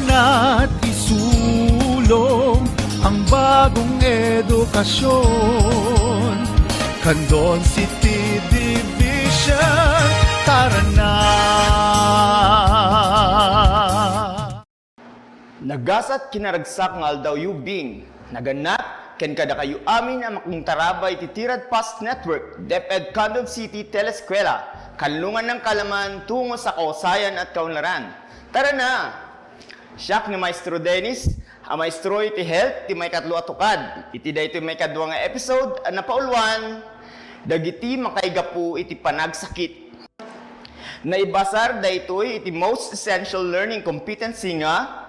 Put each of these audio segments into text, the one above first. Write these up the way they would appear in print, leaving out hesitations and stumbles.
na't isulong ang bagong edukasyon. Candon City Division, tara na! Nagasat kinaragsak nga aldaw yubing, naganap ken kada kayo amin ang makung tarabay titirad past network, DepEd Candon City Teleskwela, kanlungan ng kalaman tungo sa kausayan at kaunlaran. Tara na! Siyak ni Maestro Dennis, ang maestro iti health, ti may katlo atukad. Iti da iti may kadwa nga episode, ang napaulwan, dagiti makaigapu iti panagsakit. Naibasar da ito'y iti most essential learning competency nga,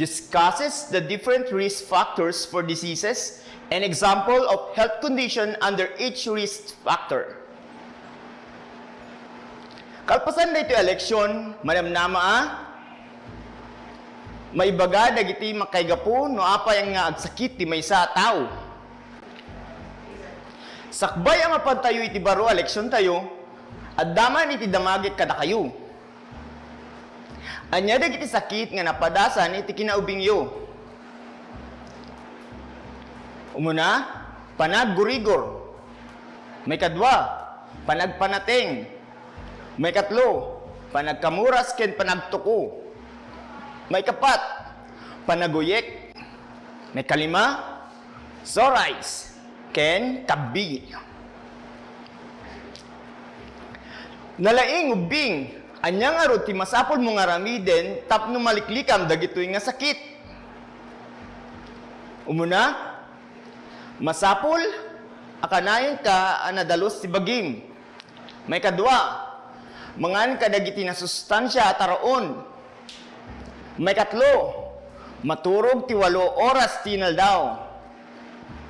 discusses the different risk factors for diseases and example of health condition under each risk factor. Kalpasan na ito eleksyon, manamnama may baga dagiti makaigapu no apay nga agsakit ti maysa a tao. Sakbay ang mapantayo iti baro eleksyon tayo, at daman iti damagit kada kayo. Anya dagiti sakit nga napadasan iti kinaubing yo. Umuna, panaggurigor. May kadwa, panagpanateng. May katlo, panagkamuras ken panagtuko. May kapat, panaguyek. May kalima, sorais ken kabig. Nalaing ubing, anyang arot ti masapol mo nga ramiden tapno maliklikam dagitoy nga sakit. Umuna, masapol akanayon ka anadalos ti bagim. May kadwa, mangan ka dagiti na sustansya at araon. May katlo, maturog ti 8 oras tinaldaw.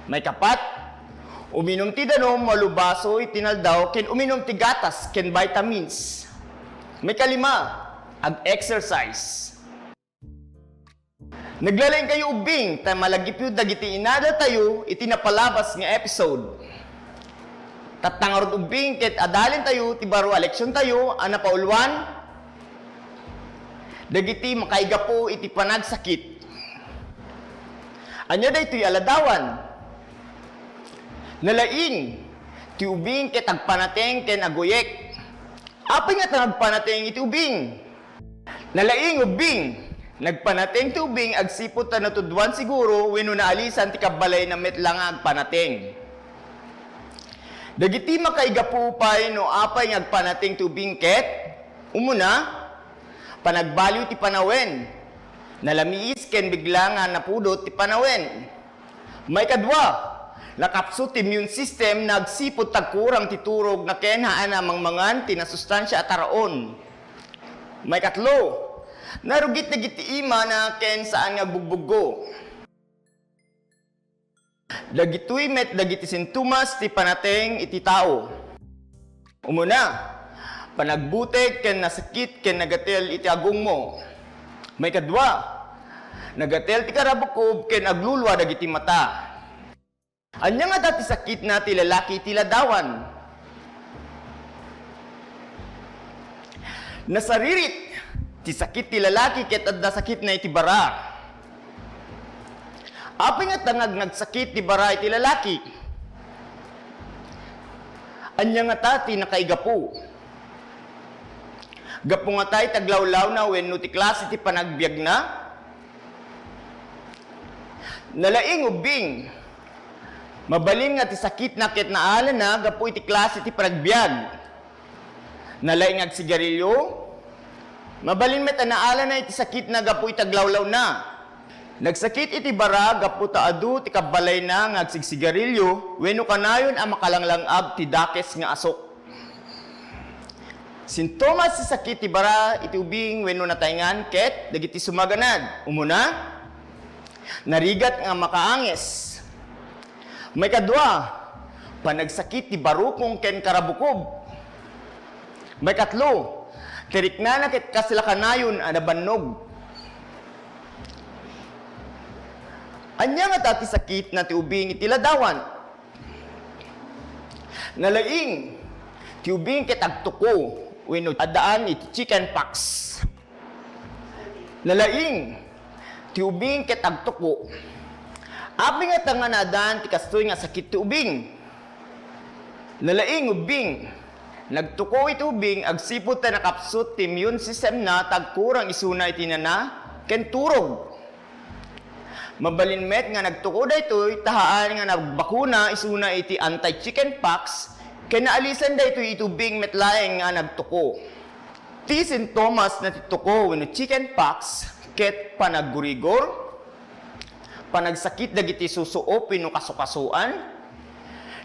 May kapat, uminom ti danom malubaso itinaldaw ken uminom ti gatas ken vitamins. May kalima, ag-exercise. Naglalain kayo ubing, tayo malagip yung dagiti inada tayo, itinapalabas nga episode. Tatangarod ubing, ket adalin tayo, tibaro eleksyon tayo, anapaulwan, dagiti makaigapo iti panagsakit. Anya da ito'y aladawan. Nalaing, ti ubing ket agpanateng ken aguyek. Apay nga nagpanateng iti ubing. Nalaing ubing, nagpanateng ti ubing, agsipot na natudwan siguro, wenno naalisan ti kabalay na metlang agpanateng. Dagiti makaigapu pay no apay nga agpanateng ti ubing ket, umuna, panagbaliw ti panawen, nalamiis ken bigla nga napudot ti panawen. May kadwa, nakapso ti immune system nagsipot tagkurang titurog na kenhaan amang mangan tinasustansya at araon. May katlo, narugit na giti ima na ken saan nga bugbuggo. Dagitoy met dagiti sintomas ti panateng iti tao. Umuna, panagbuteg ken nasakit ken nagatel iti agong mo. May kadwa, nagatel ti karabukob ken aglulwa dagiti mata. Anya nga dati sakit na ti lalaki ti ladawan. Nasaririt ti sakit ti lalaki ket adda sakit na iti bara. Apay nga tangag nagsakit ti bara iti lalaki. Anya nga tati nakaigapu. Gapu nga tay taglawlaw na wenno ti klase ti panagbiag na. Nalaing ubing, mabalin nga ti sakit na ket naalan na gapu iti klase ti panagbiag. Nalaing ag sigarilyo, mabalin met naalan na iti sakit na gapu iti taglawlaw na. Nagsakit iti bara gapu taadu ti kabalay na nga agsigsigarilyo, wenno kanayon ang makalanglang-ag ti dakes nga asok. Sintomas sa sakit ti bara iti ubing wenno natayngan ket dagiti sumaganad. Umuna, narigat nga makaanges. May kadwa, panagsakit ti barukong ken karabukob. May katlo, tirikna na ket kasilakanayon anabannog. Anya nga dati sakit na ti ubing iti ladawan. Nalaing, ti ubing ket agtuko, wenno adaan iti chicken pox. Nalaing, ti ubing ket agtuko. Abi nga tanganadan ti kastoy nga sakit ti ubing. Nalaing ubing. Nagtuko iti ubing agsipud ta nakapsut ti immune system na tagkurang isuna iti nana ken turog. Mabalinmet nga nagtuko daytoy tahaan nga nagbakuna isuna iti anti-chickenpox ken naalisan daytoy itubing metlaeng nga nagtuko. Ti sintomas na tituko wenno chickenpox ket panaggurigor, panagsakit dagiti susuo pino kasukasuan,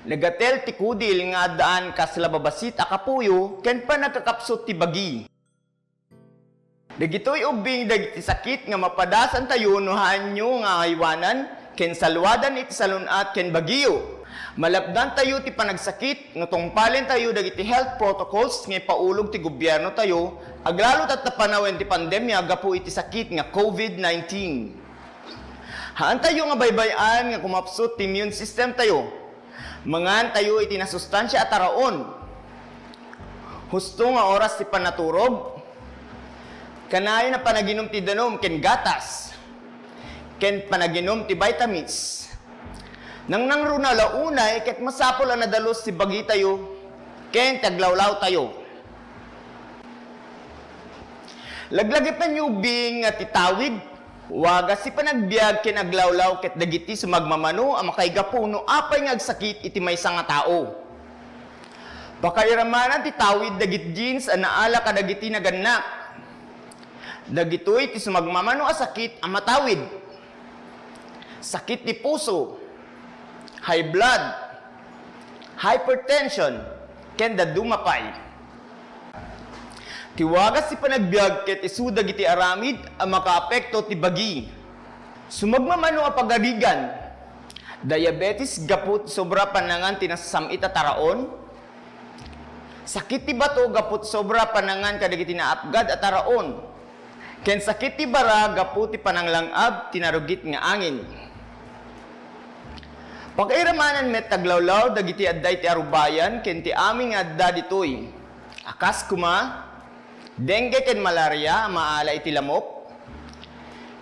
nagatel ti kudil nga daan kas lababasit a kapuyo ken panagkakapsot ti bagi. Dagitoy ubing dagiti sakit nga mapadasan tayo no hanyo nga haywanan ken salwadan iti salunat ken bagiyo. Malapdan tayo ti panagsakit no tungpalin tayo dagiti health protocols nga ipaulog ti gobyerno tayo aglalo tat napanawen ti pandemya gapu iti sakit nga COVID-19. Haan tayo nga baybayan nga kumapsot ti immune system tayo. Mangan tayo iti nasustansya at taraon. Husto nga oras ti panaturog. Kanayon na panaginom ti danom ken gatas. Ken panaginom ti vitamins. Nang nangruna launay ket masapol ang nadalos ti bagi tayo ken taglawlaw tayo. Laglagi pa niyo ubing nga titawid. Waga si panagbiag ken aglawlaw ket dagiti sumagmamano ang makaigapuno apay nga agsakit iti maysa nga tao. Pakairamanan ti tawid dagit jeans ang naala kadagiti naganak. Dagitoy ti sumagmamano a sakit ang matawid. Sakit ti puso, high blood, hypertension, ken dadumapay. Tiwagas si panagbiag ket isu dagiti aramid ang makaapekto ti bagi. Sumagmamano a pagarigan, diabetes gaput sobra panangan tinasamit a taraon, sakit ti bato gaput sobra panangan kadagiti naapgad a taraon, ken sakit ti bara gaput ti pananglangab tinarugit nga angin. Pakairamanan met taglawlaw dagiti adday ti arubayan ken ti aming adda ditoy. Akas kuma, dengue ken malaria maala iti lamok.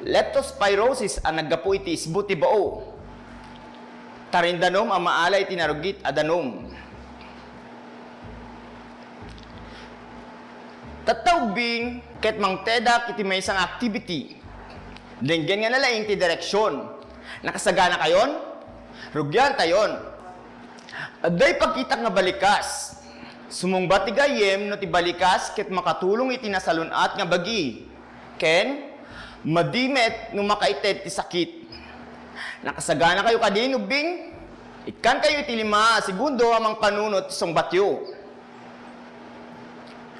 Leptospirosis ang naggapu iti isbo ti bao. Tarindanom ang maala iti narugit adanom. Tatawbing ket mangtedak iti maysang activity. Denggen nga nalaing ti direksyon. Nakasagana kayon? Rugyan tayon. Aday pagkitak nga balikas. Sumungbat ti gayem no ti balikas ket makatulong iti nasalunat nga bagi. Ken madimet no makaited ti sakit. Nakasagana kayo kadin ubing? Ikan kayo iti 5 segundo amang panunot ti sungbatyo.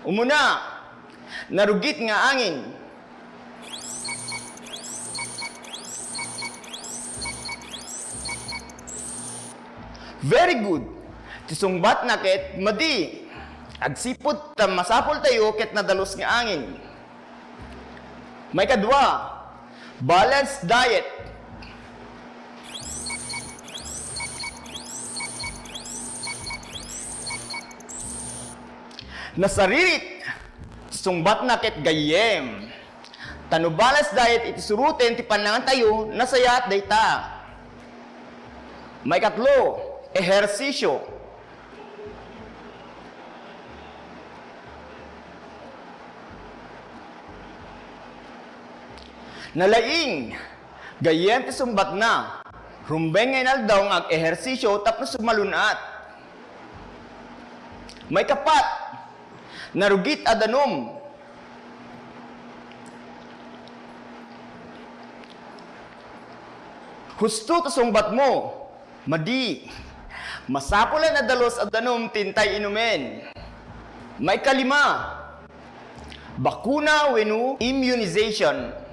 Umuna, narugit nga angin. Very good. Tisungbat na ket madi. Agsipot ta masapol tayo ket nadalos nga angin. May kadwa, balanced diet. Nasaririt. Tisungbat na ket gayem. Tano balanced diet iti suruten ti panangan tayo nasayat dayta. May katlo, ehersisyo. Nalaing, gayem ti sumbat na. Rumbeng ngayon daw ng ehersisyo tapos sumalunat. May kapat, narugit adanom. Husto to sumbat mo. Madi, masapulan na dalos at danom tintay inumen. May kalima, bakuna wenno immunization.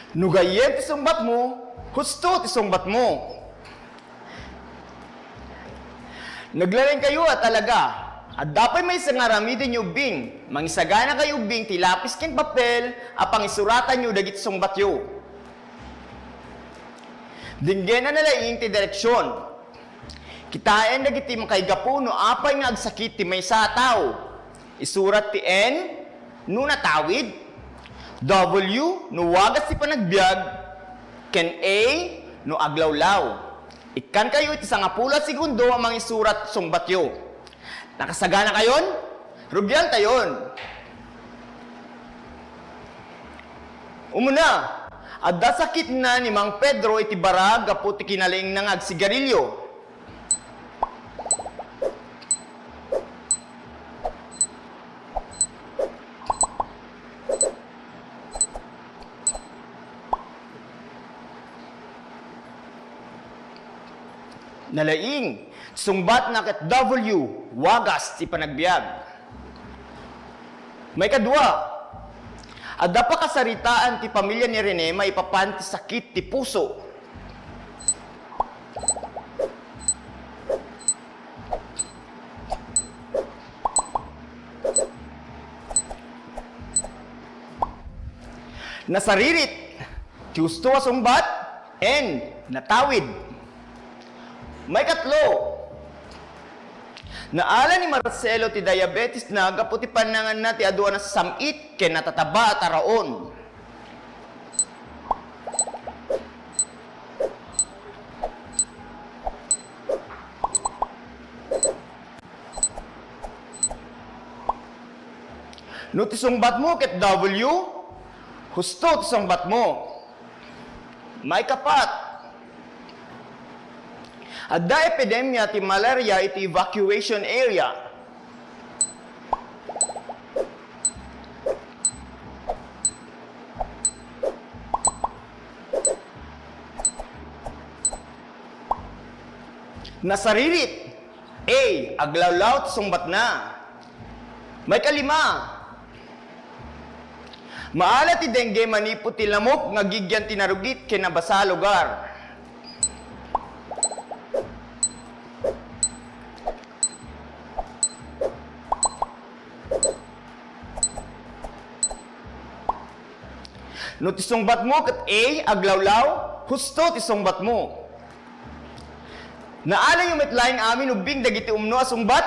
Nugayem ti sumbat mo, husto ti sumbat mo. Naglaring kayo at talaga. At dapat may sangaramidin nyo bing, mangisagana kayo bing ti lapis ken papel, apang isuratan nyo dagit sungbatyo. Dinggen na nalaing ti direksyon. Kitaen dagiti makaigapuno apay nga agsakit ti maysa a tawo. Isurat ti N no natawid, W no wagas ti panagbiag, ken A no aglawlaw. Ikan kayo iti 10 segundo ang mga isurat sumbatyo. Nakasagana kayon? Rubyal tayon. Umuna, adda sakit na ni Mang Pedro iti barag gapu ti kinaling nang agsigarilyo. Nalaing, sungbat na ket W, wagas ti panagbiag. May kadwa, adda pa kasaritaan ti pamilya ni Rene maipapan ti sakit ti puso. Nasaririt, ti gusto a sungbat, N, natawid. May katlo, naala ni Marcelo ti diabetes na gapu ti panangan na ti adwa na sa samit ken natataba at araon. No ti sungbat mo ket W, husto ti sungbat mo. May kapat, adda epidemya ti malaria iti evacuation area. Nasaririt, A, aglawlaw ti sungbat na. May kalima, maala ti dengue manipot ti lamok nga gigyan ti narugit ken nabasa lugar. No ti sungbat mo ket A, aglawlaw, husto ti sungbat mo. Naala yung metlaing amin ubing dagiti umno a sungbat?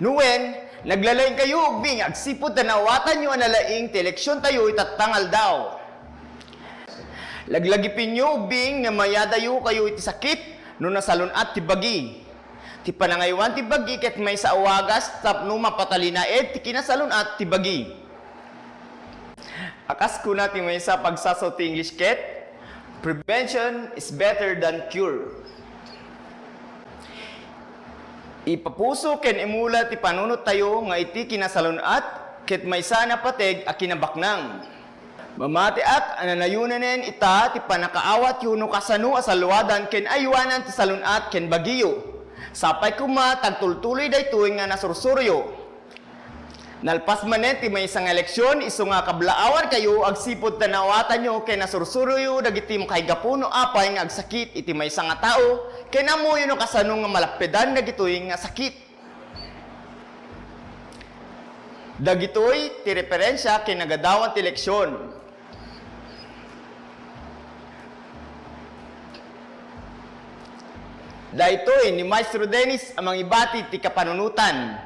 Nuwen, naglalaing kayo ubing agsipod na nawatan nyo analaing ti eleksyon tayo itatangal daw. Laglagipin nyo ubing na mayadayo kayo iti sakit no nasalunat ti bagi. Ti panangaywan ti bagi ket may sa awagas tapno mapatalinaed ti kinasalunat ti bagi. Akas ko natin may sa pagsasaw ti English ket, prevention is better than cure. Ipapuso ken imula ti panunot tayo nga iti kinasalunat ket may sana pateg a kinabaknang. Mamatiak ananayunanen ita ti panakaawat yuno kasano asalwadan ken aywanan ti salunat ken bagiyo. Sapay kuma tagtultuloy daytoy nga nasursuryo. Nalpas manen ti may isang eleksyon, iso nga kablaawan kayo, agsipod tanawatan nyo, kay nasursuruyo, dagiti mo kay gapuno apay nga agsakit, iti may isang nga tao, kay namuyo no kasano nga malapedan, dagitoy nga sakit. Dagitoy, ti referensya, kay nagadawan ti eleksyon. Daytoy, ni Maestro Dennis, amang ibati ti kapanunutan.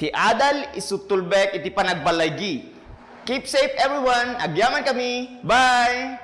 Ti Adal isutulbek iti panagbalaygi. Keep safe everyone. Agyaman kami. Bye!